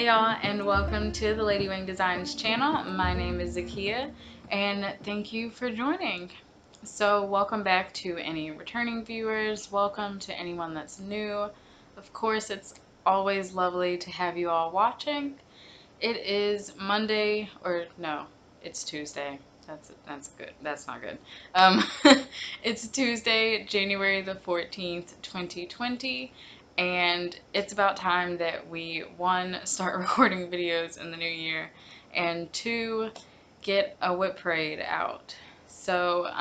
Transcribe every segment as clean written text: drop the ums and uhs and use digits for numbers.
Hey y'all, and welcome to the Ladywing Designs channel. My name is Zakia, and thank you for joining. So welcome back to any returning viewers. Welcome to anyone that's new. Of course, it's always lovely to have you all watching. It is Monday, or no, it's Tuesday. That's good. That's not good. It's Tuesday, January the 14th, 2020. And it's about time that we, one, start recording videos in the new year, and two, get a WIP parade out. So,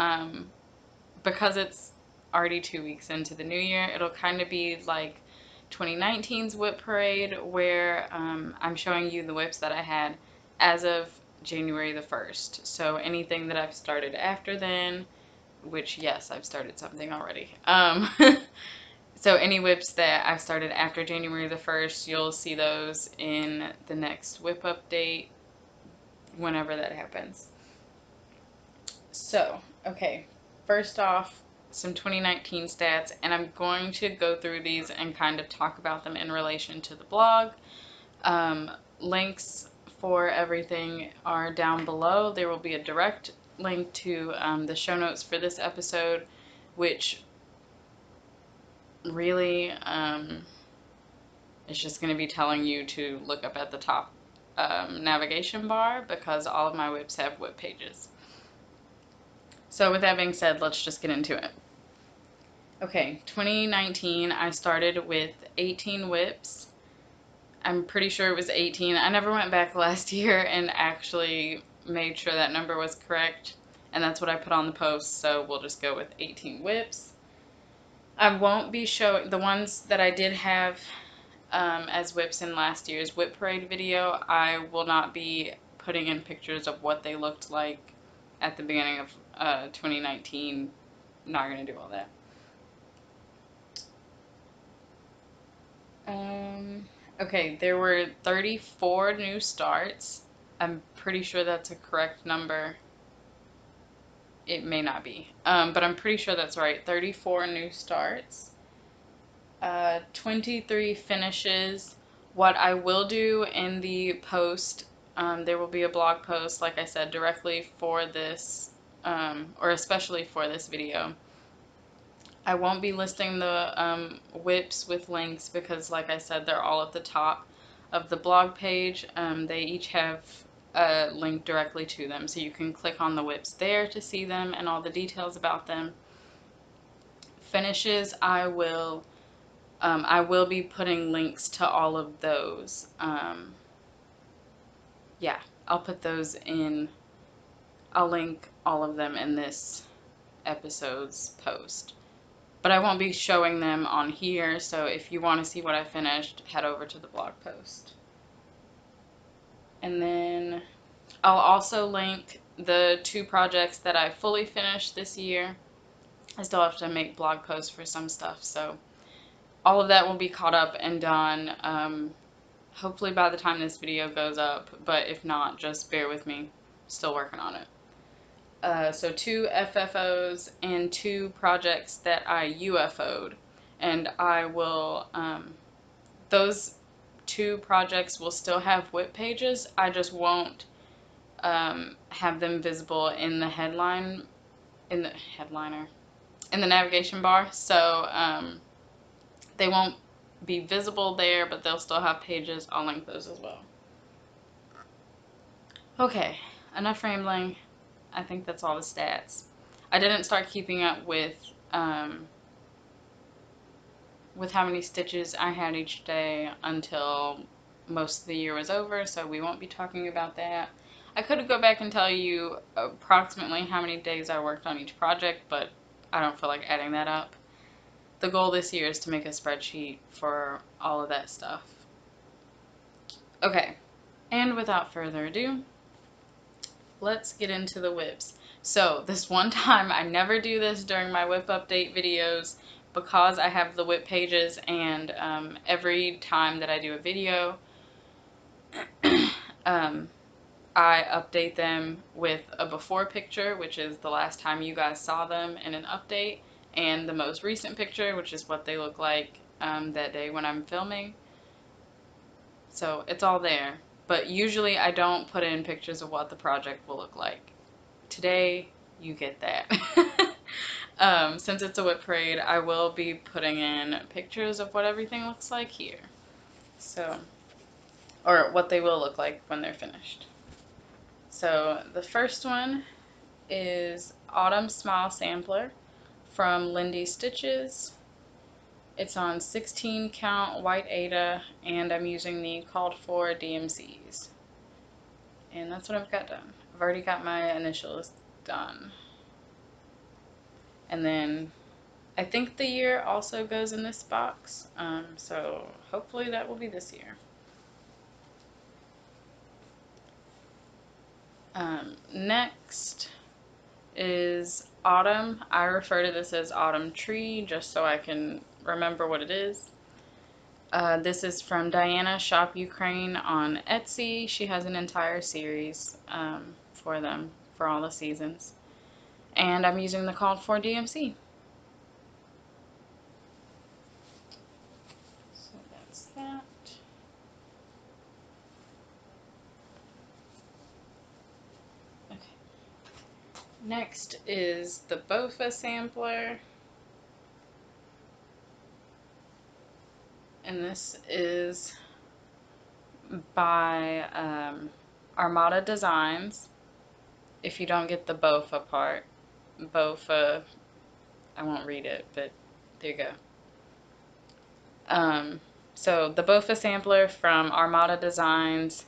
because it's already 2 weeks into the new year, it'll kind of be like 2019's WIP parade, where I'm showing you the WIPs that I had as of January the 1st. So anything that I've started after then, which yes, I've started something already. So any WIPs that I've started after January the 1st, you'll see those in the next WIP update, whenever that happens. So, okay, first off, some 2019 stats, and I'm going to go through these and kind of talk about them in relation to the blog. Links for everything are down below. There will be a direct link to the show notes for this episode, which really it's just going to be telling you to look up at the top navigation bar, because all of my WIPs have WIP pages. So with that being said, let's just get into it. Okay, 2019, I started with 18 WIPs. I'm pretty sure it was 18. I never went back last year and actually made sure that number was correct, and that's what I put on the post, so we'll just go with 18 WIPs. I won't be showing the ones that I did have as WIPs in last year's WIP parade video. I will not be putting in pictures of what they looked like at the beginning of 2019. Not gonna do all that. Okay, there were 34 new starts. I'm pretty sure that's a correct number. It may not be, but I'm pretty sure that's right. 34 new starts, 23 finishes. What I will do in the post, there will be a blog post, like I said, directly for this, or especially for this video. I won't be listing the WIPs with links because, like I said, they're all at the top of the blog page. They each have a link directly to them, so you can click on the WIPs there to see them and all the details about them. Finishes, I will be putting links to all of those. Yeah, I'll put those in. I'll link all of them in this episode's post. But I won't be showing them on here, so if you want to see what I finished, head over to the blog post. And then I'll also link the 2 projects that I fully finished this year. I still have to make blog posts for some stuff, so all of that will be caught up and done, hopefully by the time this video goes up, but if not, just bear with me. Still working on it. So 2 FFOs and 2 projects that I UFO'd, and I will, those 2 projects will still have WIP pages. I just won't have them visible in the headliner, in the navigation bar, so they won't be visible there, but they'll still have pages. I'll link those as well. Okay, enough rambling. I think that's all the stats. I didn't start keeping up with how many stitches I had each day until most of the year was over, so we won't be talking about that. I could go back and tell you approximately how many days I worked on each project, but I don't feel like adding that up. The goal this year is to make a spreadsheet for all of that stuff. Okay, and without further ado, let's get into the WIPs. So this one time, I never do this during my WIP update videos because I have the WIP pages, and every time that I do a video, I update them with a before picture, which is the last time you guys saw them in an update, and the most recent picture, which is what they look like that day when I'm filming. So it's all there. But usually I don't put in pictures of what the project will look like. Today, you get that. Since it's a WIP parade, I will be putting in pictures of what everything looks like here. So, or what they will look like when they're finished. So the first one is Autumn Smile Sampler from Lindy Stitches. It's on 16 count white Aida, and I'm using the called for DMCs. And that's what I've got done. I've already got my initials done. And then I think the year also goes in this box, so hopefully that will be this year. Next is Autumn. I refer to this as Autumn Tree just so I can remember what it is. This is from Diana ShopUkraine on Etsy. She has an entire series for them for all the seasons. And I'm using the called for DMC. So that's that. Okay. Next is the BOFA sampler. And this is by Armada Designs. If you don't get the BOFA part, BOFA, I won't read it, but there you go. So the BOFA sampler from Armada Designs,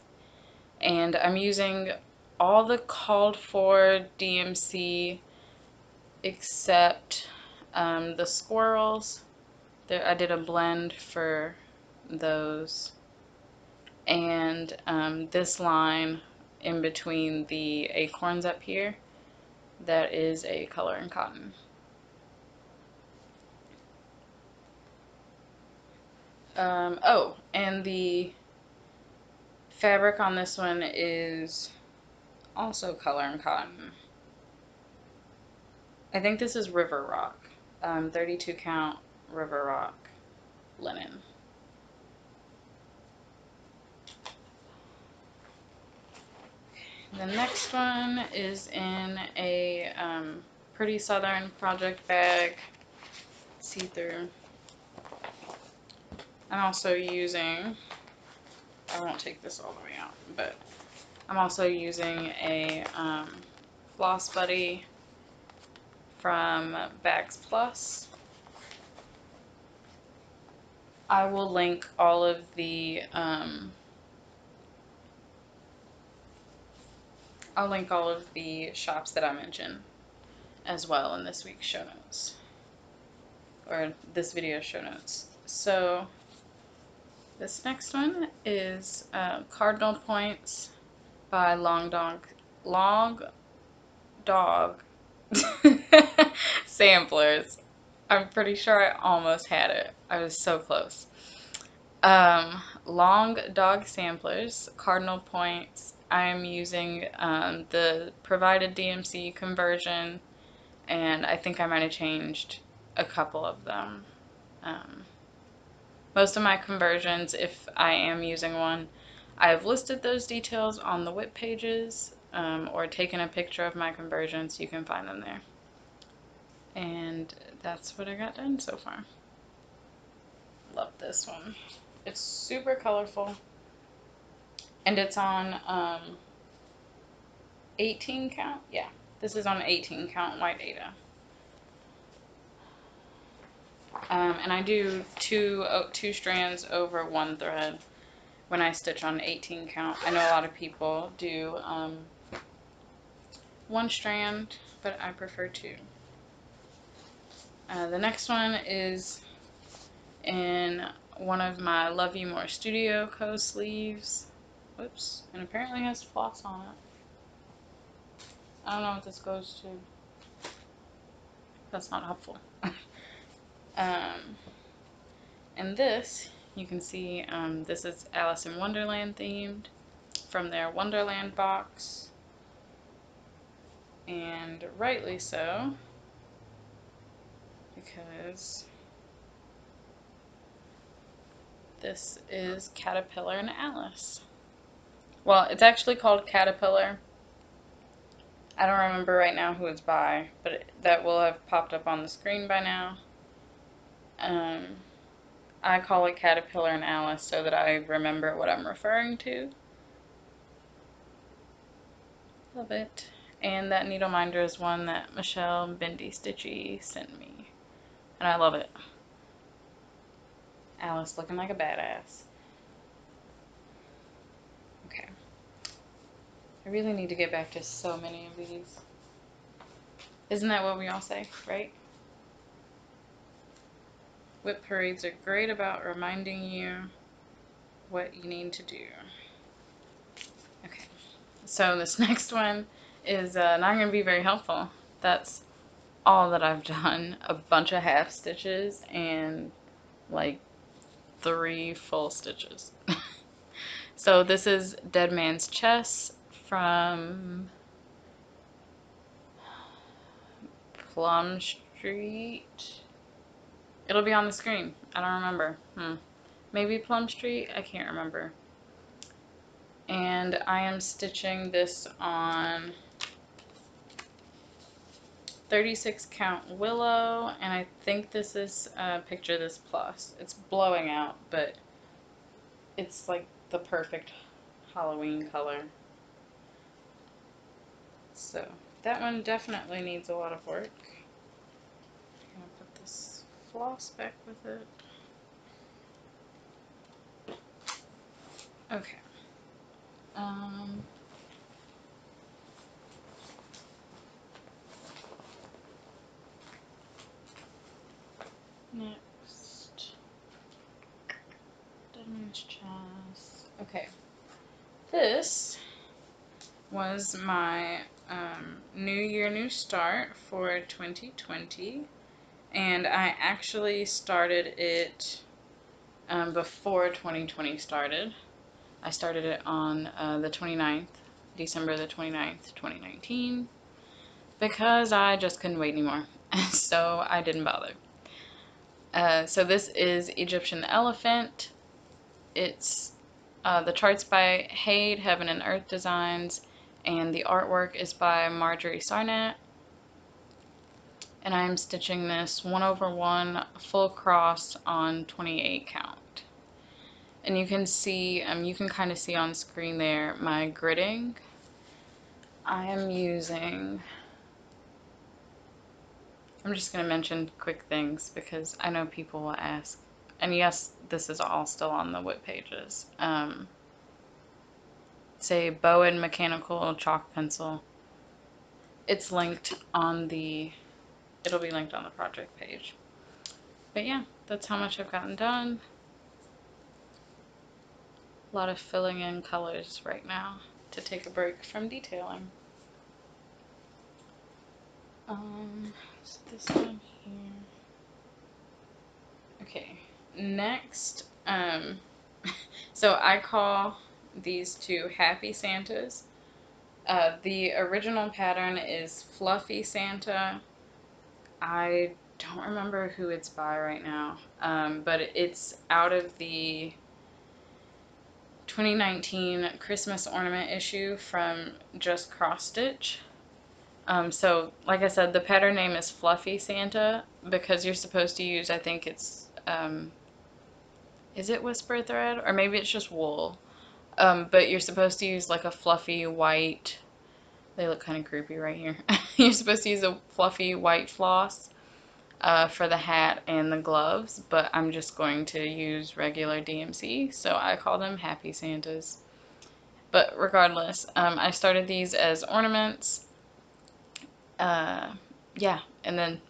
and I'm using all the called for DMC except the squirrels. There, I did a blend for those, and this line in between the acorns up here, that is a color and cotton. Oh, and the fabric on this one is also color and cotton. I think this is River Rock, 32 count River Rock linen. The next one is in a Pretty Southern project bag, see-through. I'm also using, I won't take this all the way out, but I'm also using a Floss Buddy from Bags Plus. I will link all of the shops that I mentioned as well in this week's show notes, or this video's show notes. So this next one is Cardinal Points by Long Dog Samplers. I'm pretty sure I almost had it. I was so close. Long Dog Samplers, Cardinal Points. I'm using the provided DMC conversion, and I think I might have changed a couple of them. Most of my conversions, if I am using one, I've listed those details on the WIP pages, or taken a picture of my conversions, so you can find them there. And that's what I got done so far. Love this one. It's super colorful, and it's on 18 count. Yeah, this is on 18 count white Aida. And I do two strands over one thread when I stitch on 18 count. I know a lot of people do one strand, but I prefer two. The next one is in one of my Love You More Studio Co. sleeves. Whoops, and apparently has floss on it. I don't know what this goes to. That's not helpful. And this, you can see, this is Alice in Wonderland themed from their Wonderland box. And rightly so, because This is Caterpillar and Alice. Well, it's actually called Caterpillar. I don't remember right now who it's by, but that will have popped up on the screen by now. I call it Caterpillar and Alice so that I remember what I'm referring to. Love it. And that needle minder is one that Michelle Bendy Stitchy sent me. And I love it. Alice looking like a badass. Okay. I really need to get back to so many of these. Isn't that what we all say, right? WIP parades are great about reminding you what you need to do. Okay, so this next one is not going to be very helpful. That's all that I've done. A bunch of half stitches and like 3 full stitches. So this is Dead Man's Chest from Plum Street. It'll be on the screen. I don't remember. Maybe Plum Street? I can't remember. And I am stitching this on 36 count willow, and I think this is picture this plus. It's blowing out, but it's like the perfect Halloween color. So that one definitely needs a lot of work. I'm gonna put this floss back with it. Okay. Next, Dead Man's Chest. Okay, this was my New Year, New Start for 2020, and I actually started it before 2020 started. I started it on the 29th, December the 29th, 2019, because I just couldn't wait anymore, so I didn't bother. So this is Egyptian Elephant. It's the chart's by Hade, Heaven and Earth Designs, and the artwork is by Marjorie Sarnat. And I'm stitching this 1/1 full cross on 28 count. And you can see, you can kind of see on screen there my gridding. I am using, I'm just going to mention quick things because I know people will ask. And yes, this is all still on the WIP pages. Say Bowen Mechanical Chalk Pencil. It's linked on the, it'll be linked on the project page. But yeah, that's how much I've gotten done. A lot of filling in colors right now to take a break from detailing. So this one here. Okay, next, so I call these two Happy Santas. The original pattern is Fluffy Santa. I don't remember who it's by right now, but it's out of the 2019 Christmas ornament issue from Just Cross Stitch. So like I said, the pattern name is Fluffy Santa because you're supposed to use, I think it's, is it whisper thread? Or maybe it's just wool. But you're supposed to use like a fluffy white, they look kind of creepy right here. You're supposed to use a fluffy white floss for the hat and the gloves, but I'm just going to use regular DMC, so I call them Happy Santas. But regardless, I started these as ornaments. Yeah, and then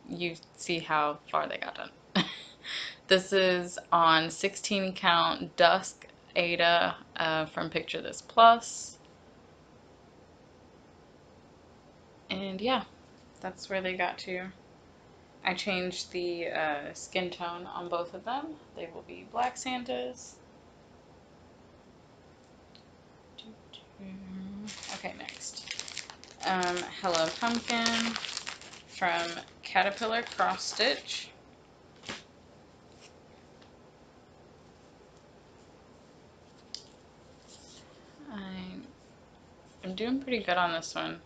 you see how far they got done. This is on 16 count Dusk Ada from Picture This Plus. And yeah, that's where they got to. I changed the skin tone on both of them. They will be Black Santas. Okay, next. Hello Pumpkin from Caterpillar Cross Stitch. doing pretty good on this one.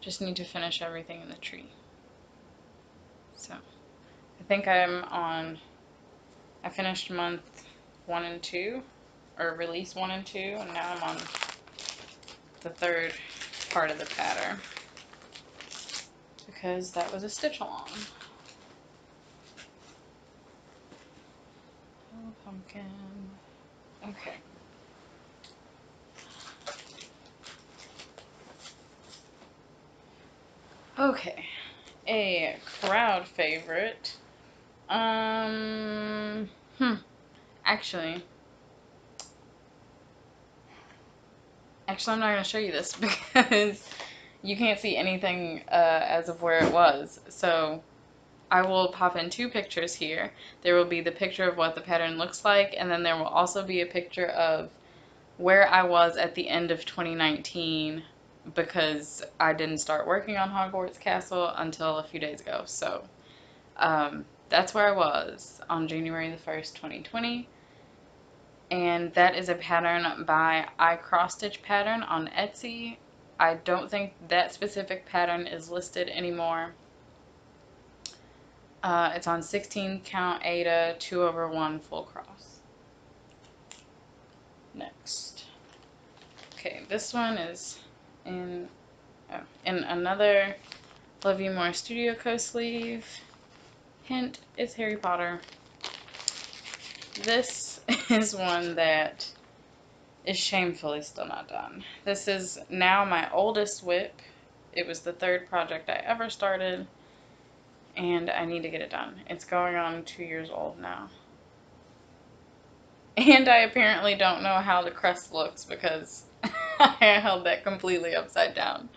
Just need to finish everything in the tree. So I think I finished month 1 and 2, or release 1 and 2, and now I'm on the 3rd part of the pattern because that was a stitch along. Oh, pumpkin. Okay. Okay. A crowd favorite. Actually, I'm not going to show you this because you can't see anything as of where it was. So I will pop in 2 pictures here. There will be the picture of what the pattern looks like, and then there will also be a picture of where I was at the end of 2019 because I didn't start working on Hogwarts Castle until a few days ago. So that's where I was on January the 1st, 2020. And that is a pattern by I Cross Stitch Pattern on Etsy. I don't think that specific pattern is listed anymore. It's on 16 count Aida 2/1 full cross. Next. Okay, this one is in another Love You More Studio Co sleeve. Hint, it's Harry Potter. This is one that is shamefully still not done. This is now my oldest WIP. It was the 3rd project I ever started, and I need to get it done. It's going on 2 years old now. And I apparently don't know how the crest looks because I held that completely upside down.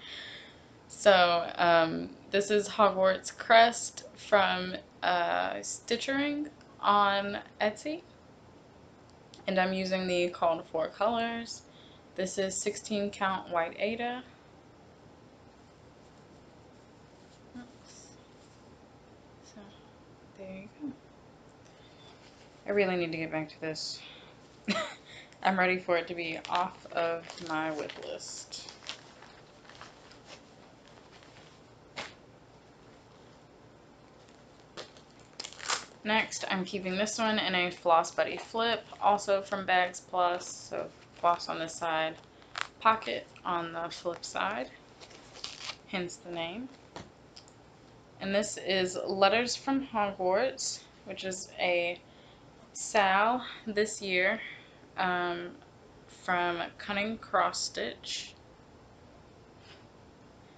So this is Hogwarts Crest from Stitchering on Etsy. And I'm using the called for colors. This is 16 count white Aida. So there you go. I really need to get back to this. I'm ready for it to be off of my WIP list. Next, I'm keeping this one in a Floss Buddy Flip, also from Bags Plus, so floss on this side, pocket on the flip side, hence the name. And this is Letters from Hogwarts, which is a SAL this year from Cunning Cross Stitch.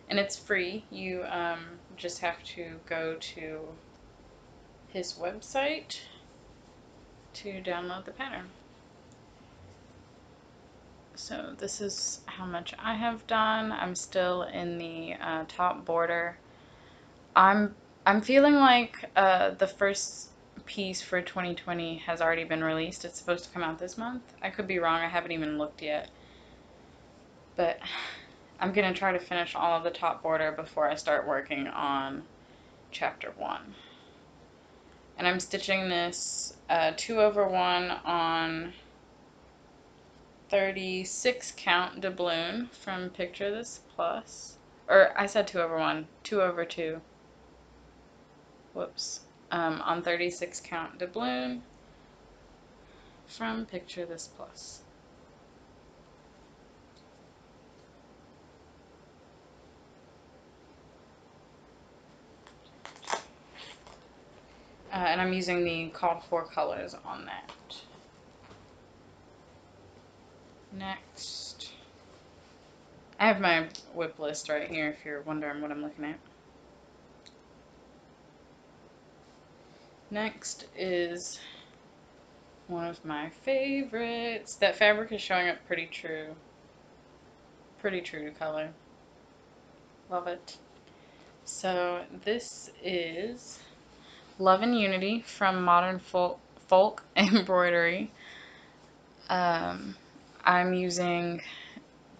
And it's free. You just have to go to his website to download the pattern. So this is how much I have done. I'm still in the top border. I'm feeling like the first piece for 2020 has already been released. It's supposed to come out this month. I could be wrong. I haven't even looked yet. But I'm going to try to finish all of the top border before I start working on chapter 1. And I'm stitching this 2/1 on 36 count doubloon from Picture This Plus. Or I said 2/1, 2/2. Whoops. On 36 count doubloon from Picture This Plus. And I'm using the called for colors on that. Next, I have my WIP list right here if you're wondering what I'm looking at. Next is one of my favorites. That fabric is showing up pretty true to color. Love it. So this is Love and Unity from Modern Folk Embroidery. I'm using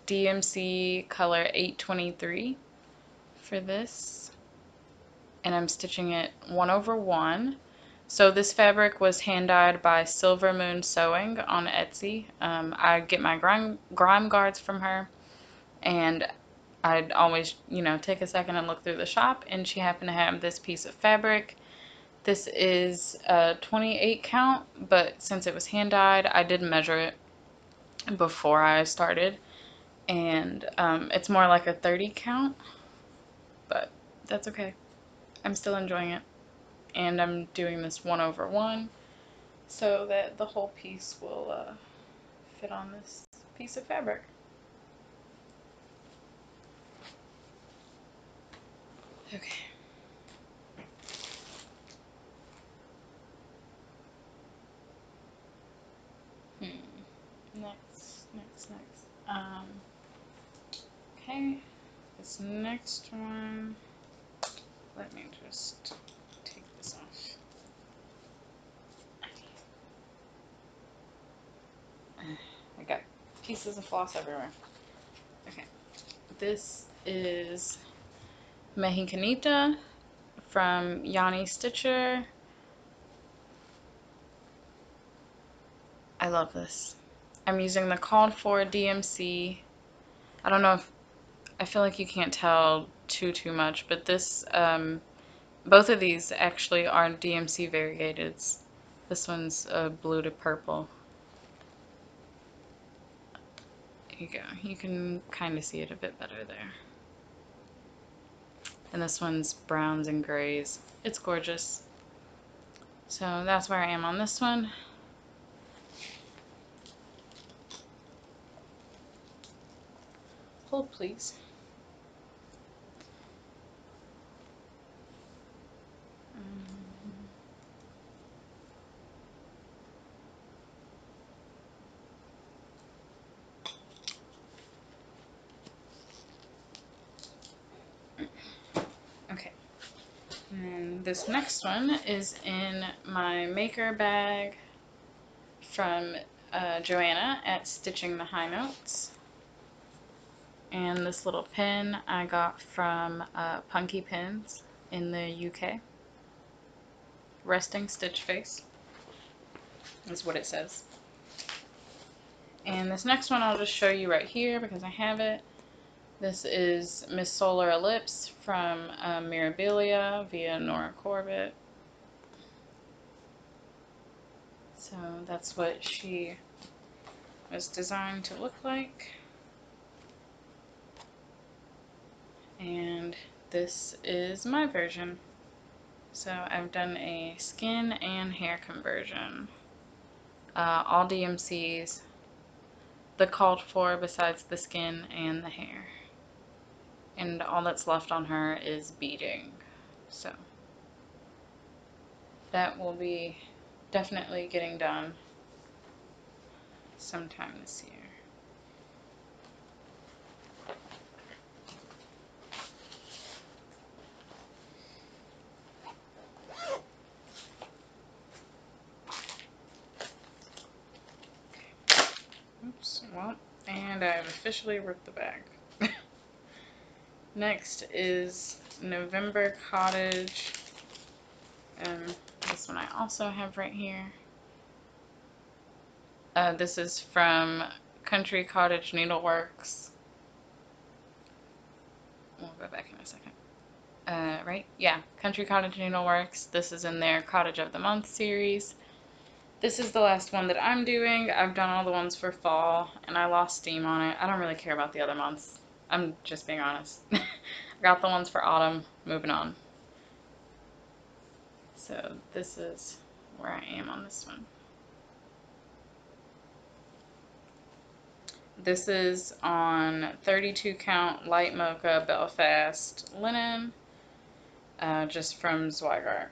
DMC color 823 for this, and I'm stitching it 1/1. So this fabric was hand dyed by Silver Moon Sewing on Etsy. I get my grime guards from her, and I'd always, take a second and look through the shop, and she happened to have this piece of fabric. This is a 28 count, but since it was hand dyed, I did measure it before I started, and it's more like a 30 count, but that's okay. I'm still enjoying it, and I'm doing this 1/1 so that the whole piece will fit on this piece of fabric. Okay. Next. Okay, this next one, let me just take this off. I got pieces of floss everywhere. Okay, this is Mexicanita from Yanni Stitcher. I love this. I'm using the called for DMC. I don't know if, I feel like you can't tell too much, but this, both of these actually are DMC variegateds. This one's blue to purple. There you go. You can kind of see it a bit better there. And this one's browns and grays. It's gorgeous. So that's where I am on this one. Hold, please. Okay. And this next one is in my maker bag from Joanna at Stitching the High Notes. And this little pin I got from Punky Pins in the UK. Resting stitch face is what it says. And this next one I'll just show you right here because I have it. This is Miss Solar Ellipse from Mirabilia via Nora Corbett. So that's what she was designed to look like. And this is my version. So I've done a skin and hair conversion. All DMCs. The called for besides the skin and the hair. And all that's left on her is beading. So that will be definitely getting done sometime this year. Oops, well, and I've officially ripped the bag. Next is November Cottage. This one I also have right here. This is from Country Cottage Needleworks. We'll go back in a second. Right? Yeah, Country Cottage Needleworks. This is in their Cottage of the Month series. This is the last one that I'm doing. I've done all the ones for fall, and I lost steam on it. I don't really care about the other months. I'm just being honest. I got the ones for autumn. Moving on. So this is where I am on this one. This is on 32 count light mocha Belfast linen, just from Zweigart.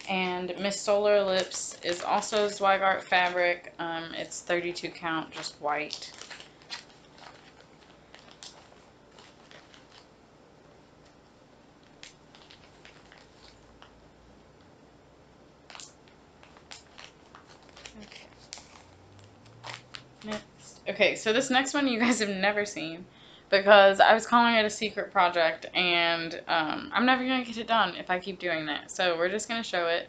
And Miss Solar Lips is also Zweigart fabric. It's 32 count, just white. Okay. Next. Okay, so this next one you guys have never seen because I was calling it a secret project, and I'm never going to get it done if I keep doing that. So we're just going to show it.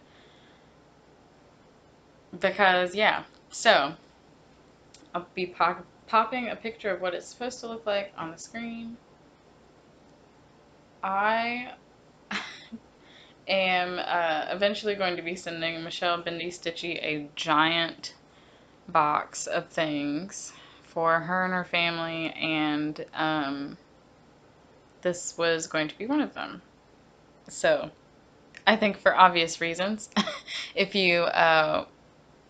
because yeah. So I'll be popping a picture of what it's supposed to look like on the screen. I am eventually going to be sending Michelle Bindi Stitchy a giant box of things for her and her family, and this was going to be one of them. So I think for obvious reasons, if you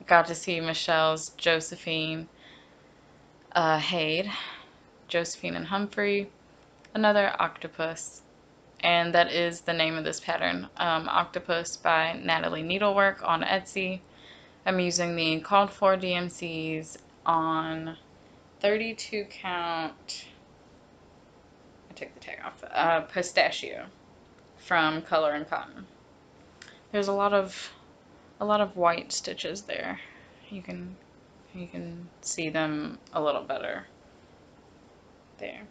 got to see Michelle's Josephine Haid, Josephine and Humphrey, another octopus, and that is the name of this pattern, Octopus by Natalie Needlework on Etsy. I'm using the called for DMCs on 32 count, I took the tag off, pistachio from Color and Cotton. There's a lot of white stitches there. You can see them a little better there.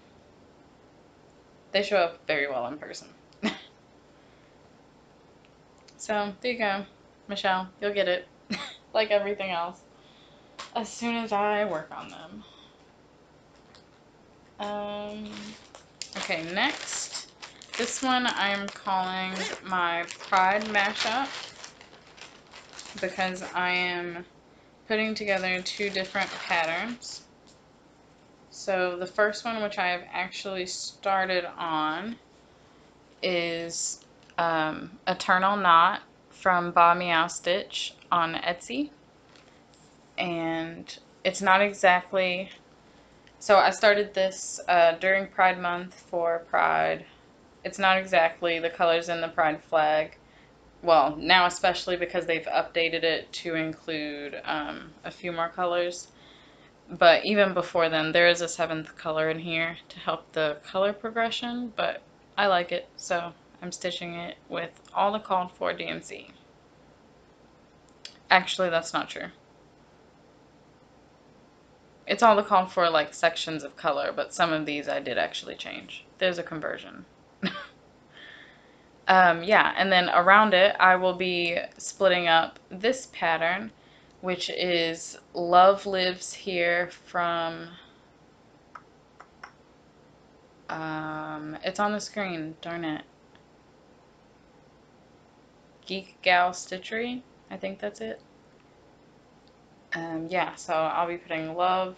They show up very well in person. So there you go, Michelle. You'll get it, like everything else, as soon as I work on them. Okay, next. This one I'm calling my Pride mashup because I am putting together two different patterns. So the first one, which I have actually started on, is Eternal Knot from BaaMeow Stitch on Etsy. And it's not exactly... So I started this during Pride Month for Pride. It's not exactly the colors in the Pride flag. Well, now especially because they've updated it to include a few more colors. But even before then, there is a 7th color in here to help the color progression, but I like it, so I'm stitching it with all the called for DMC. Actually, that's not true. It's all the called for like sections of color, but some of these I did actually change. There's a conversion. Yeah, and then around it, I will be splitting up this pattern, which is Love Lives Here from, it's on the screen, darn it. Geek Gal Stitchery, I think that's it. Yeah, so I'll be putting Love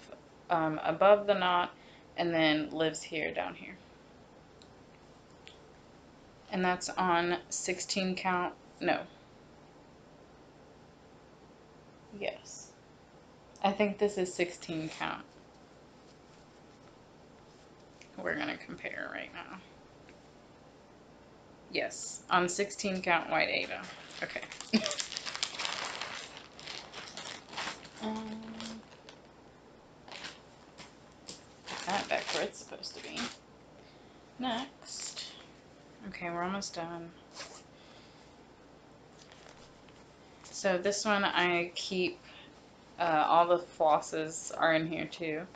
above the knot, and then Lives Here down here. And that's on 16 count, no. Yes. I think this is 16 count. We're going to compare right now. Yes, on 16 count white Ada. Okay. Put that back where it's supposed to be. Next. Okay, we're almost done. So this one I keep, all the flosses are in here too,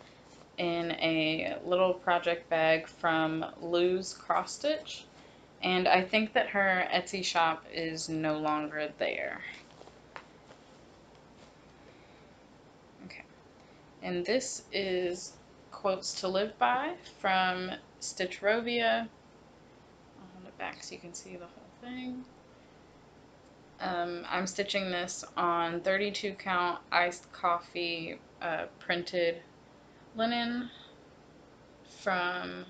in a little project bag from Lou's Cross Stitch. And I think that her Etsy shop is no longer there. Okay. And this is Quotes to Live By from Stitchrovia. I'll hold it back so you can see the whole thing. I'm stitching this on 32 count iced coffee printed linen from,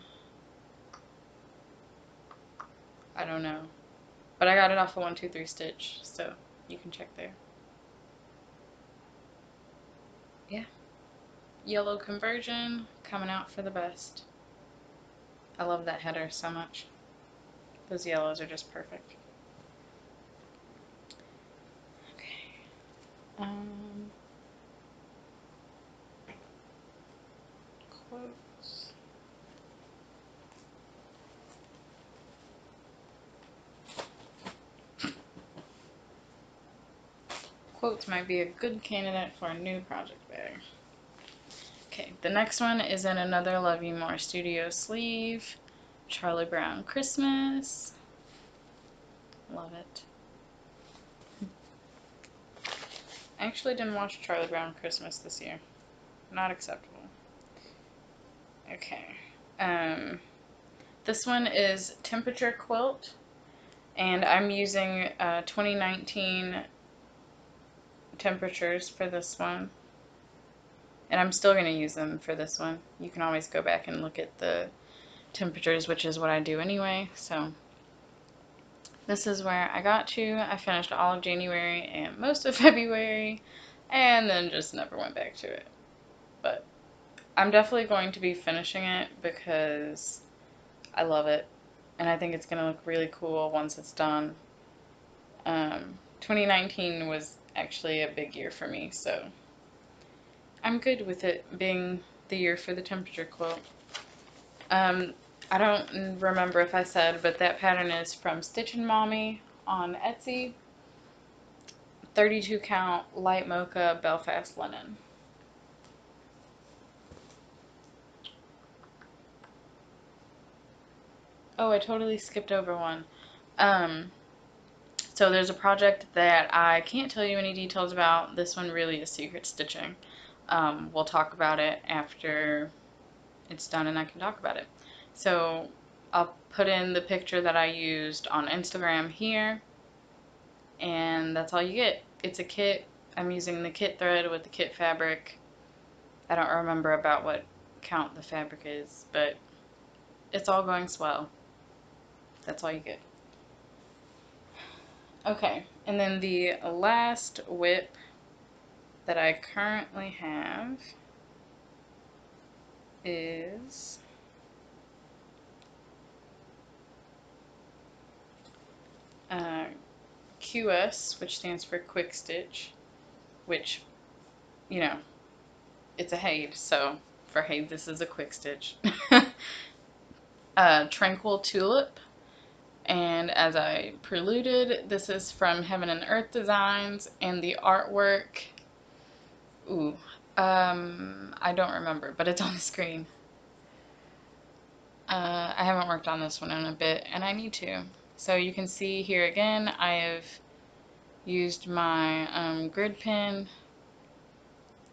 I don't know, but I got it off of 123 Stitch, so you can check there. Yeah, yellow conversion coming out for the best. I love that header so much. Those yellows are just perfect. Okay. Quotes. Quotes might be a good candidate for a new project bag. Okay, the next one is in another Love You More Studio sleeve. Charlie Brown Christmas. Love it. I actually didn't watch Charlie Brown Christmas this year. Not acceptable. Okay. This one is Temperature Quilt, and I'm using 2019 temperatures for this one. And I'm still going to use them for this one. You can always go back and look at the temperatures, which is what I do anyway. So this is where I got to. I finished all of January and most of February, and then just never went back to it. But I'm definitely going to be finishing it because I love it, and I think it's going to look really cool once it's done. 2019 was actually a big year for me, so I'm good with it being the year for the temperature quilt. I don't remember if I said, but that pattern is from Stitchin' Mommy on Etsy. 32 count light mocha Belfast linen. Oh, I totally skipped over one. So there's a project that I can't tell you any details about. This one really is secret stitching. We'll talk about it after it's done and I can talk about it. So I'll put in the picture that I used on Instagram here, and that's all you get. It's a kit. I'm using the kit thread with the kit fabric. I don't remember about what count the fabric is, but it's all going swell. That's all you get. Okay, and then the last WIP that I currently have is QS, which stands for Quick Stitch, which, you know, it's a Haid, so for Haid this is a Quick Stitch. Tranquil Tulip, and as I preluded, this is from Heaven and Earth Designs, and the artwork, I don't remember, but it's on the screen. I haven't worked on this one in a bit, and I need to. So you can see here again, I have used my grid pen,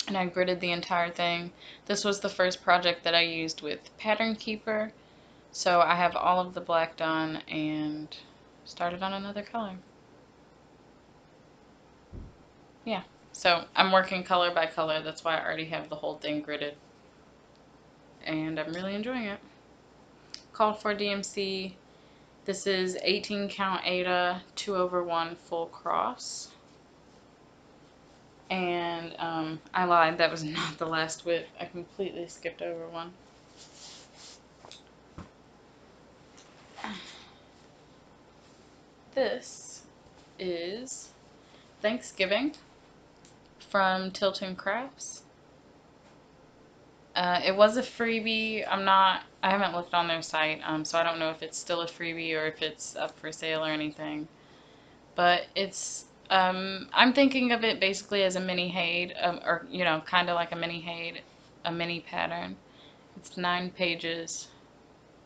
and I gridded the entire thing. This was the first project that I used with Pattern Keeper, so I have all of the black done and started on another color. Yeah, so I'm working color by color. That's why I already have the whole thing gridded, and I'm really enjoying it. Called for DMC. This is 18 count Ada 2/1 full cross. And I lied, that was not the last WIP. I completely skipped over one. This is Thanksgiving from Tilton Crafts. It was a freebie. I haven't looked on their site, so I don't know if it's still a freebie or if it's up for sale or anything. But it's, I'm thinking of it basically as a mini Haid, or, you know, kind of like a mini Haid, a mini pattern. It's 9 pages,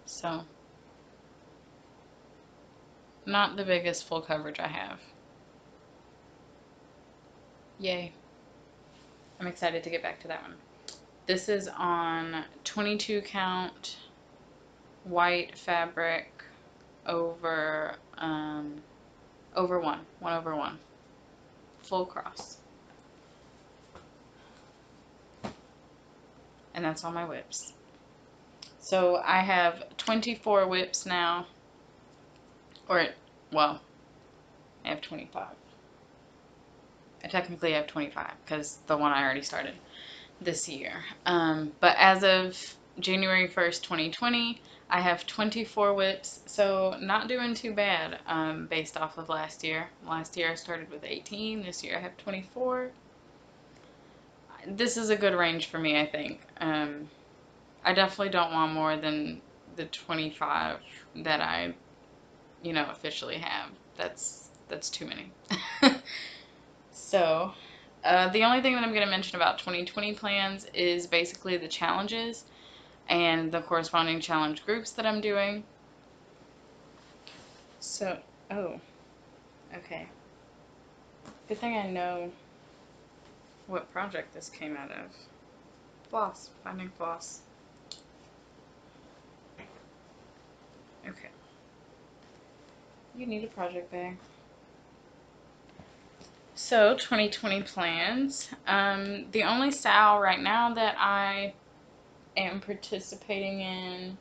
so not the biggest full coverage I have. Yay. I'm excited to get back to that one. This is on 22 count white fabric over 1/1 full cross, and that's all my WIPs. So I have 24 WIPs now, or well, I have 25. I technically have 25 because the one I already started this year. But as of January 1st, 2020, I have 24 WIPs, so not doing too bad based off of last year. Last year I started with 18, this year I have 24. This is a good range for me, I think. I definitely don't want more than the 25 that I, you know, officially have. That's too many. So, the only thing that I'm going to mention about 2020 plans is basically the challenges and the corresponding challenge groups that I'm doing. So, oh, okay. Good thing I know what project this came out of. Floss. Finding floss. Okay. You need a project bag. So, 2020 plans. The only style right now that I am participating in,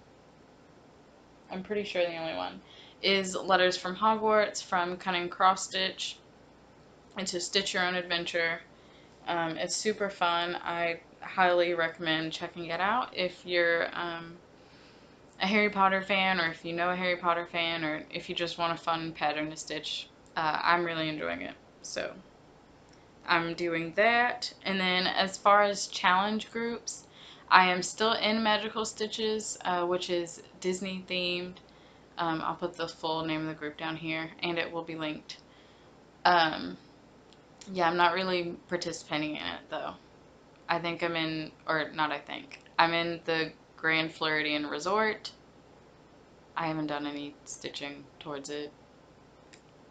I'm pretty sure the only one, is Letters from Hogwarts from Cunning Cross Stitch. It's a stitch your own adventure. It's super fun. I highly recommend checking it out if you're a Harry Potter fan, or if you know a Harry Potter fan, or if you just want a fun pattern to stitch. I'm really enjoying it. So I'm doing that. And then as far as challenge groups, I am still in Magical Stitches, which is Disney themed. I'll put the full name of the group down here, and it will be linked. Yeah, I'm not really participating in it, though. I think I'm in, or not I think, I'm in the Grand Floridian Resort. I haven't done any stitching towards it.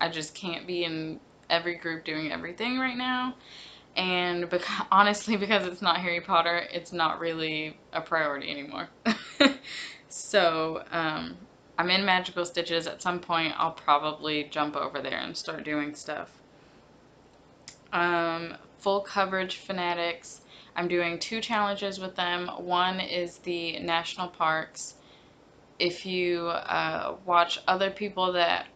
I just can't be in every group doing everything right now. And honestly, because it's not Harry Potter, it's not really a priority anymore. So, I'm in Magical Stitches. At some point, I'll probably jump over there and start doing stuff. Full Coverage Fanatics. I'm doing 2 challenges with them. One is the national parks. If you watch other people that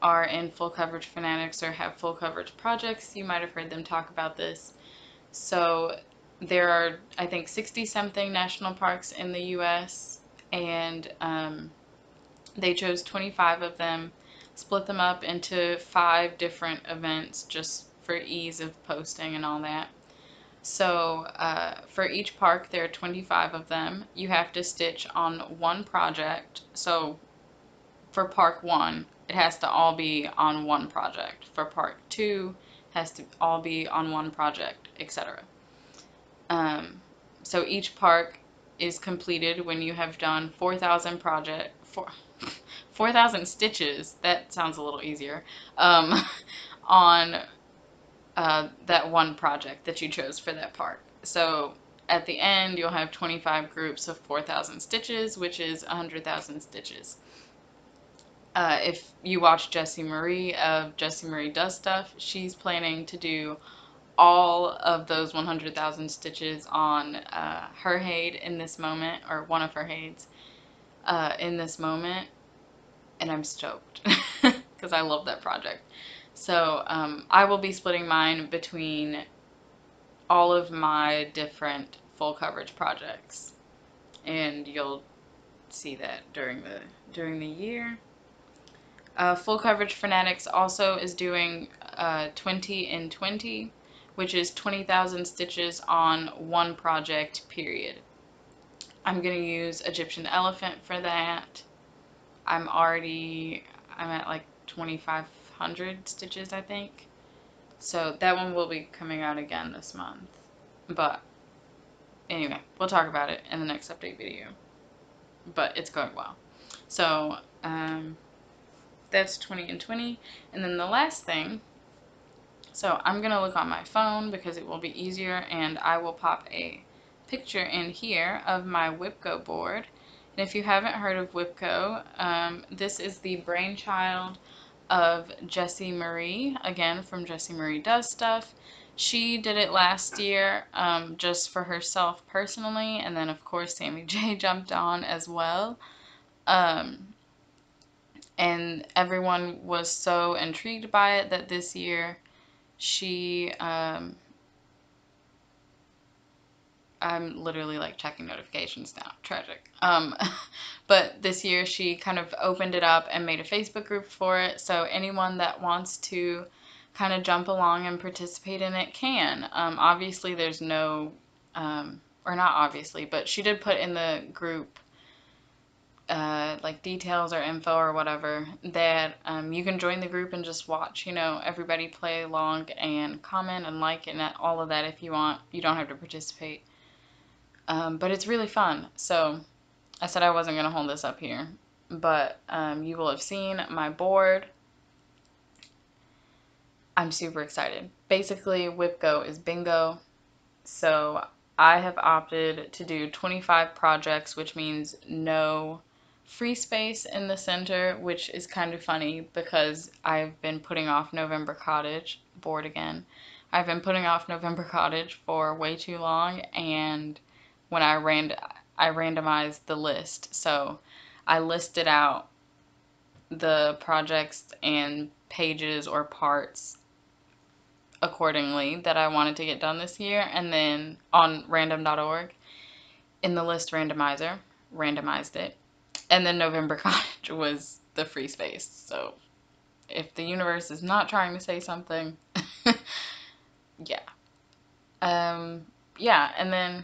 are in Full Coverage Fanatics or have full coverage projects, you might have heard them talk about this. So there are, I think, 60-something national parks in the US, and they chose 25 of them, split them up into 5 different events just for ease of posting and all that. So for each park, there are 25 of them. You have to stitch on one project. So for Park 1, it has to all be on one project. For Park 2, it has to all be on one project, etc. So each park is completed when you have done 4,000 4,000 stitches. That sounds a little easier. On that one project that you chose for that park. So at the end, you'll have 25 groups of 4,000 stitches, which is 100,000 stitches. If you watch Jessie Marie of Jessie Marie Does Stuff, she's planning to do all of those 100,000 stitches on her Haid in this moment, or one of her Haids in this moment, and I'm stoked because I love that project. So I will be splitting mine between all of my different full coverage projects, and you'll see that during the year. Full Coverage Fanatics also is doing 20 in 20, which is 20,000 stitches on one project, period. I'm going to use Egyptian Elephant for that. I'm at like 2,500 stitches, I think. So that one will be coming out again this month. But anyway, we'll talk about it in the next update video. But it's going well. So that's 20 and 20. And then the last thing, so I'm going to look on my phone because it will be easier, and I will pop a picture in here of my WIPCO board. And if you haven't heard of WIPCO, this is the brainchild of Jessie Marie, again from Jessie Marie Does Stuff. She did it last year just for herself personally, and then of course Sammy J jumped on as well. And everyone was so intrigued by it that this year she, I'm literally like checking notifications now, tragic. But this year she kind of opened it up and made a Facebook group for it, so anyone that wants to kind of jump along and participate in it can. Obviously there's no, or not obviously, but she did put in the group like details or info or whatever that you can join the group and just watch, you know, everybody play along and comment and like and all of that if you want. You don't have to participate. But it's really fun. So I said I wasn't going to hold this up here, but you will have seen my board. I'm super excited. Basically, WIP Go is bingo. So I have opted to do 25 projects, which means no free space in the center, which is kind of funny because I've been putting off November Cottage, bored again. I've been putting off November Cottage for way too long, and when I randomized the list. So I listed out the projects and pages or parts accordingly that I wanted to get done this year, and then on random.org in the list randomizer randomized it, and then November Cottage was the free space. So if the universe is not trying to say something, yeah. Yeah, and then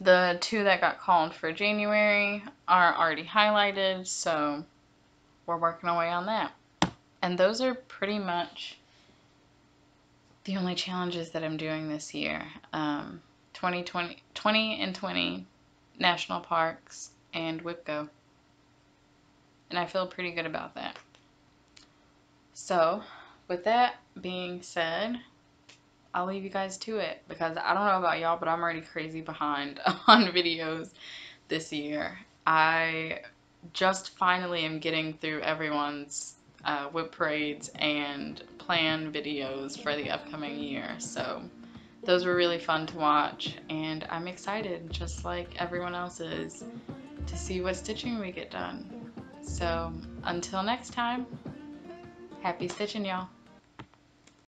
the 2 that got called for January are already highlighted, so we're working away on that. And those are pretty much the only challenges that I'm doing this year. 20 and 20 national parks and WIP Go. And I feel pretty good about that. So, with that being said, I'll leave you guys to it because I don't know about y'all, but I'm already crazy behind on videos this year. I just finally am getting through everyone's WIP parades and plan videos for the upcoming year. So those were really fun to watch, and I'm excited, just like everyone else is, to see what stitching we get done. So until next time, happy stitching, y'all.